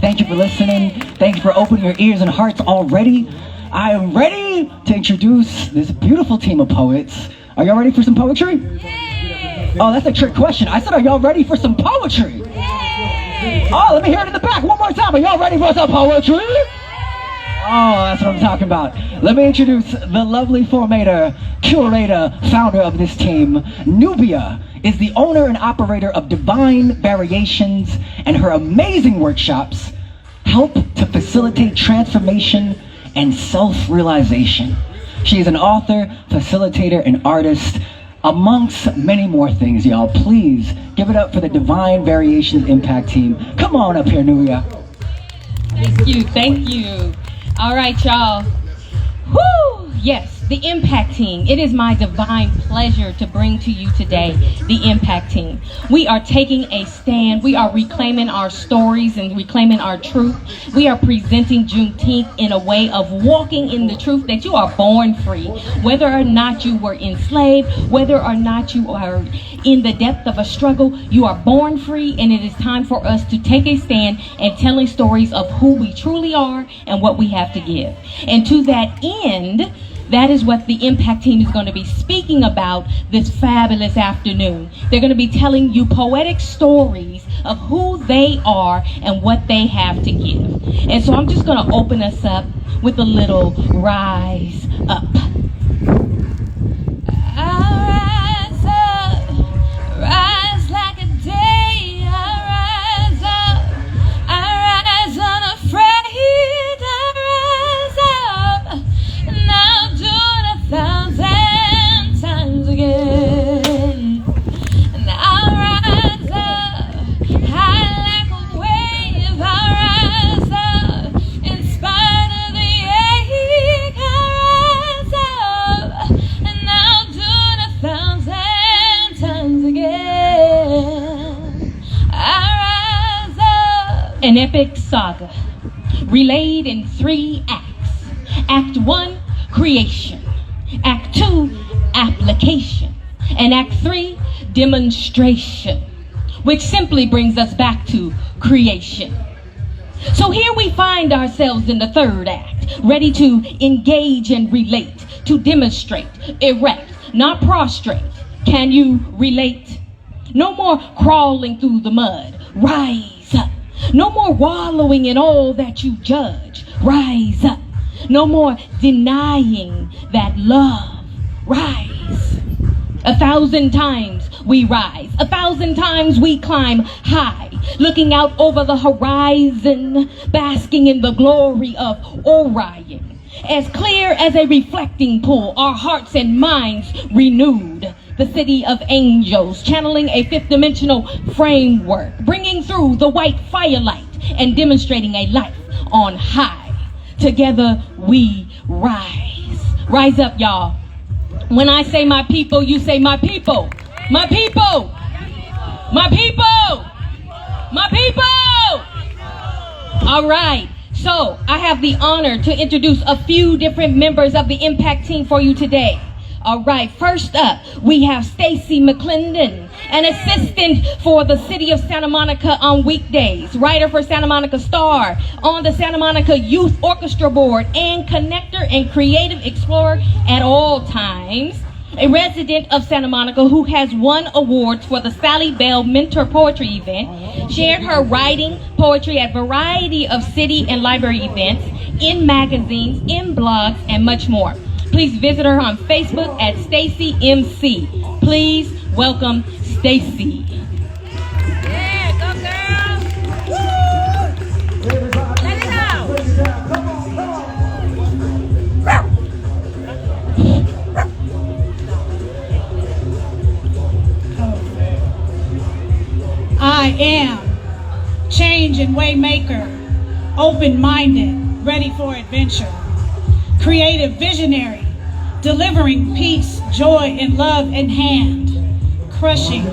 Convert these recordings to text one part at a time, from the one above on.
Thank you for listening. Thank you for opening your ears and hearts already. I am ready to introduce this beautiful team of poets. Are y'all ready for some poetry? Yay! Oh, that's a trick question. I said, are y'all ready for some poetry? Yay! Oh, let me hear it in the back one more time. Are y'all ready for some poetry? Oh, that's what I'm talking about. Let me introduce the lovely formator, curator, founder of this team. Nubia is the owner and operator of Divine Variations, and her amazing workshops help to facilitate transformation and self-realization. She is an author, facilitator, and artist, amongst many more things, y'all. Please give it up for the Divine Variations Impact Team. Come on up here, Nubia. Thank you, thank you. All right, y'all. Whoo! Yes, the Impact Team. It is my divine pleasure to bring to you today the Impact Team. We are taking a stand. We are reclaiming our stories and reclaiming our truth. We are presenting Juneteenth in a way of walking in the truth that you are born free. Whether or not you were enslaved, whether or not you are in the depth of a struggle, you are born free, and it is time for us to take a stand and telling stories of who we truly are and what we have to give. And to that end, that is what the Impact Team is going to be speaking about this fabulous afternoon. They're going to be telling you poetic stories of who they are and what they have to give. And so I'm just going to open us up with a little rise up. I rise up, rise like a day. I rise up, I rise unafraid. I rise up, and I'll do it 1,000 times again. And I'll rise up, high like a wave. I'll rise up, in spite of the ache. I'll rise up, and I'll do it 1,000 times again. I rise up. An epic saga, relayed in 3 acts. Act 1, creation. Act 2, application. And Act 3, demonstration, which simply brings us back to creation. So here we find ourselves in the 3rd act, ready to engage and relate, to demonstrate, erect, not prostrate. Can you relate? No more crawling through the mud. Rise up. No more wallowing in all that you judge. Rise up. No more denying that love. Rise. 1,000 times we rise. 1,000 times we climb high, looking out over the horizon, basking in the glory of Orion. As clear as a reflecting pool, our hearts and minds renewed. The city of angels, channeling a 5th dimensional framework, bringing through the white firelight and demonstrating a life on high. Together we rise. Rise up, y'all. When I say my people, you say my people. My people. My people. My people. All right. So I have the honor to introduce a few different members of the Impact Team for you today. All right, first up, we have Stacy Mclendon, an assistant for the city of Santa Monica on weekdays, writer for Santa Monica Star, on the Santa Monica Youth Orchestra Board, and connector and creative explorer at all times. A resident of Santa Monica who has won awards for the Sally Bell Mentor Poetry event, shared her writing, poetry at a variety of city and library events, in magazines, in blogs, and much more. Please visit her on Facebook at Stacy MC. Please welcome Stacy. Yeah, go girl. Woo! Let it out. I am change and waymaker, open-minded, ready for adventure. Creative visionary, delivering peace, joy, and love in hand, crushing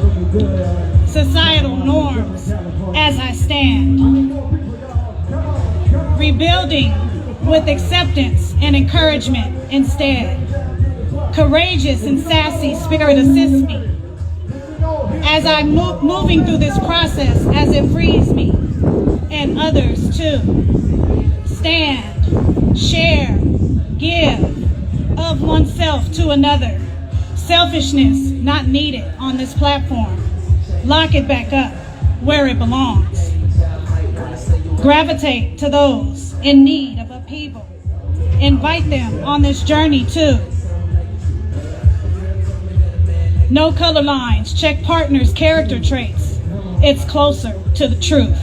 societal norms as I stand, rebuilding with acceptance and encouragement instead. Courageous and sassy spirit assists me as I'm moving through this process as it frees me. and others too. Stand, share, give of oneself to another. Selfishness not needed on this platform. Lock it back up where it belongs. Gravitate to those in need of upheaval. Invite them on this journey too. No color lines, check partners' character traits. It's closer to the truth.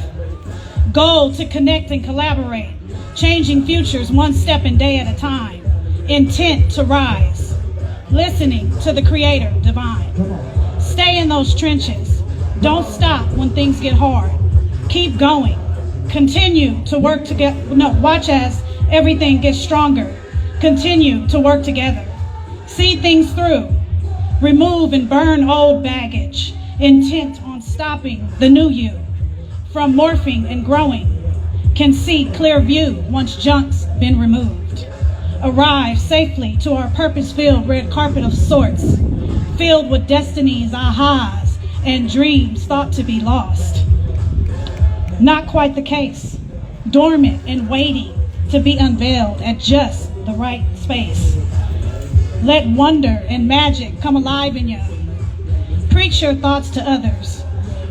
Goal to connect and collaborate, changing futures one step and day at a time. Intent to rise, listening to the Creator divine. Stay in those trenches. Don't stop when things get hard. Keep going. Continue to work together. No, watch as everything gets stronger. Continue to work together. See things through. Remove and burn old baggage. Intent on stopping the new you from morphing and growing. Can see clear view once junk's been removed. Arrive safely to our purpose-filled red carpet of sorts, filled with destinies, ahas, and dreams thought to be lost. Not quite the case. Dormant and waiting to be unveiled at just the right space. Let wonder and magic come alive in you. Preach your thoughts to others.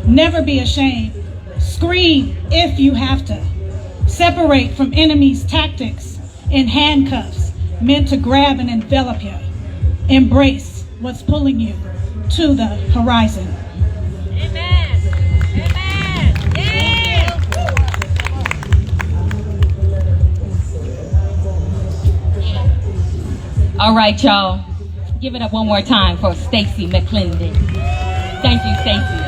Never be ashamed. Scream if you have to. Separate from enemies' tactics and handcuffs meant to grab and envelop you. Embrace what's pulling you to the horizon. Amen. Amen. Yeah. All right, y'all. Give it up one more time for Stacy Mclendon. Thank you, Stacy.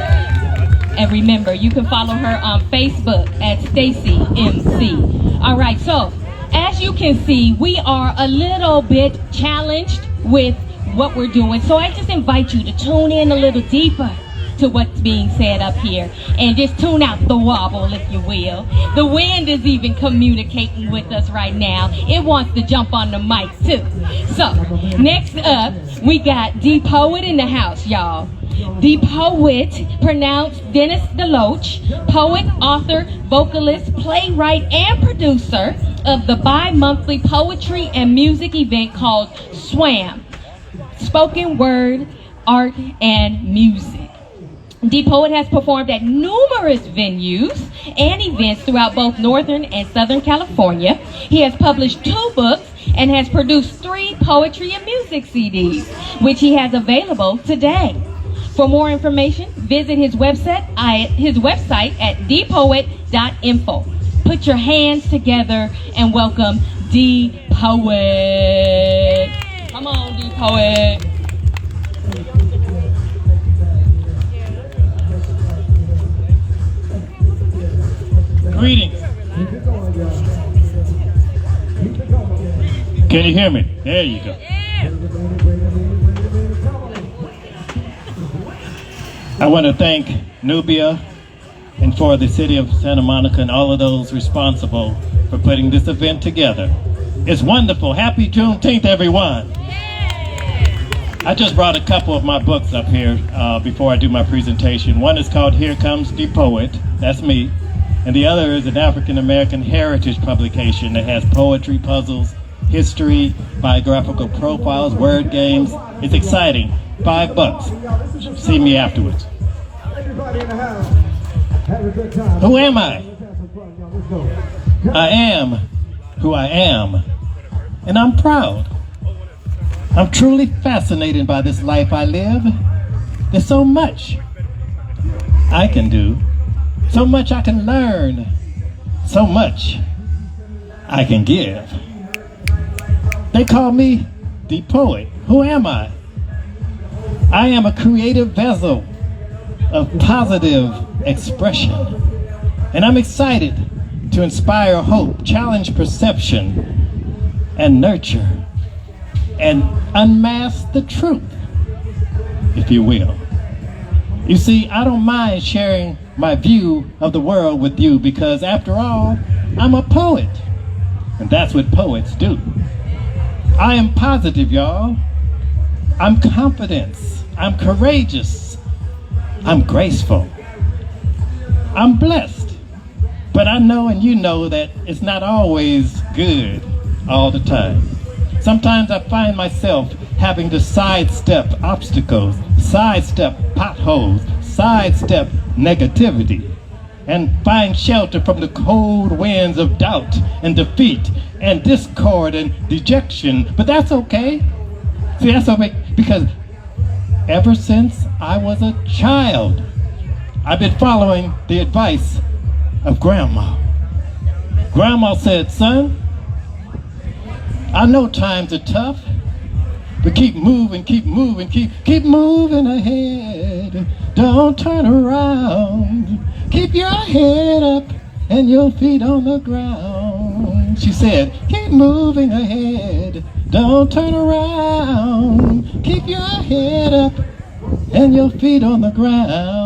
And remember, you can follow her on Facebook at Stacy MC. All right, so as you can see, we are a little bit challenged with what we're doing. So I just invite you to tune in a little deeper to what's being said up here and just tune out the wobble, if you will. The wind is even communicating with us right now. It wants to jump on the mic too. So next up, we got DePoet in the house, y'all. DePoet, pronounced Dennis DeLoach, poet, author, vocalist, playwright, and producer of the bi-monthly poetry and music event called SWAM, Spoken Word, Art, and Music. DePoet has performed at numerous venues and events throughout both Northern and Southern California. He has published 2 books and has produced 3 poetry and music CDs, which he has available today. For more information, visit his website at depoet.info. Put your hands together and welcome DePoet. Come on, DePoet. Greetings. Can you hear me? There you go. I want to thank Nubia and for the city of Santa Monica and all of those responsible for putting this event together. It's wonderful. Happy Juneteenth, everyone. I just brought a couple of my books up here before I do my presentation. One is called Here Comes DePoet. That's me. And the other is an African American heritage publication that has poetry, puzzles, history, biographical profiles, word games. It's exciting. $5. See me afterwards. Who am I? I am who I am, and I'm proud. I'm truly fascinated by this life I live. There's so much I can do, so much I can learn, so much I can give. They call me DePoet. Who am I? I am a creative vessel of positive expression, and I'm excited to inspire hope, challenge perception, and nurture, and unmask the truth, if you will. You see, I don't mind sharing my view of the world with you because, after all, I'm a poet, and that's what poets do. I am positive, y'all. I'm confident. I'm courageous. I'm graceful. I'm blessed. But I know and you know that it's not always good all the time. Sometimes I find myself having to sidestep obstacles, sidestep potholes, sidestep negativity, and find shelter from the cold winds of doubt and defeat and discord and dejection. But that's okay. See, that's okay, because ever since I was a child, I've been following the advice of Grandma. Grandma said, son, I know times are tough, but keep moving, keep moving, keep moving ahead. Don't turn around. Keep your head up and your feet on the ground. She said, keep moving ahead. Don't turn around. Keep your head up and your feet on the ground.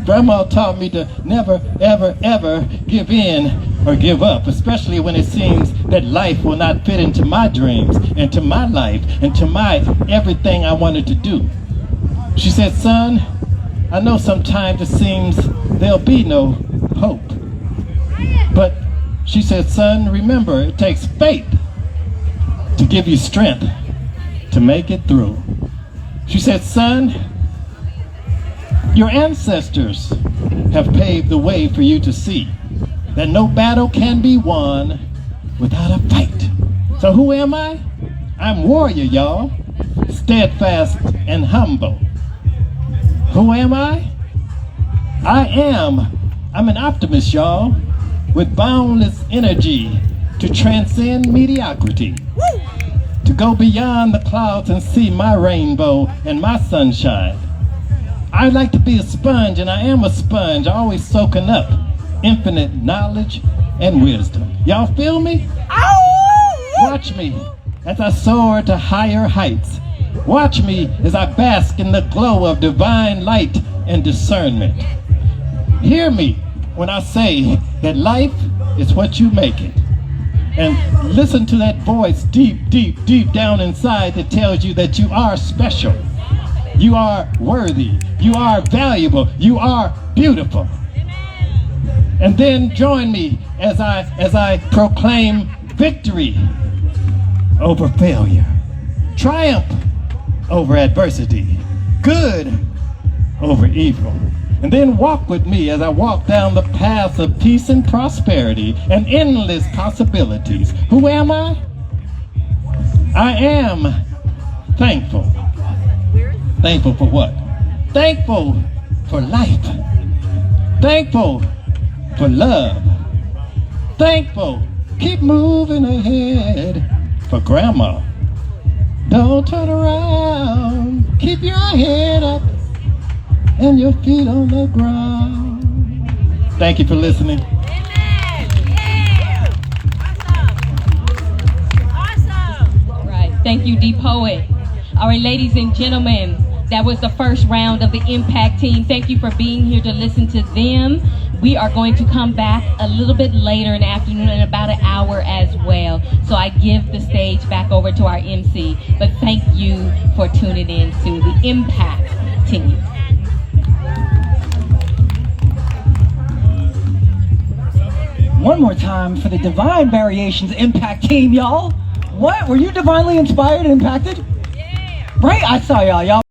Grandma taught me to never, ever, ever give in or give up, especially when it seems that life will not fit into my dreams, into my life, into my everything I wanted to do. She said, son, I know sometimes it seems there'll be no hope. But she said, son, remember, it takes faith to give you strength to make it through. She said, son, your ancestors have paved the way for you to see that no battle can be won without a fight. So who am I? I'm warrior, y'all, steadfast and humble. Who am I? I'm an optimist, y'all, with boundless energy to transcend mediocrity, to go beyond the clouds and see my rainbow and my sunshine. I like to be a sponge, and I am a sponge, always soaking up infinite knowledge and wisdom. Y'all feel me? Watch me as I soar to higher heights. Watch me as I bask in the glow of divine light and discernment. Hear me when I say that life is what you make it. And listen to that voice deep, deep, deep down inside that tells you that you are special. You are worthy. You are valuable. You are beautiful. And then join me as I proclaim victory over failure, triumph over adversity, good over evil. And then walk with me as I walk down the path of peace and prosperity and endless possibilities. Who am I? I am thankful. Thankful for what? Thankful for life. Thankful for love. Thankful. Keep moving ahead for Grandma. Don't turn around. Keep your head up and your feet on the ground. Thank you for listening. Amen. Yeah. Awesome. All right. Thank you, DePoet. All right, ladies and gentlemen, that was the first round of the Impact team. Thank you for being here to listen to them. We are going to come back a little bit later in the afternoon, in about an hour as well. So I give the stage back over to our MC. But thank you for tuning in to the Impact team. One more time for the Divine Variations Impact team, y'all. What? Were you divinely inspired and impacted? Yeah. Right? I saw y'all.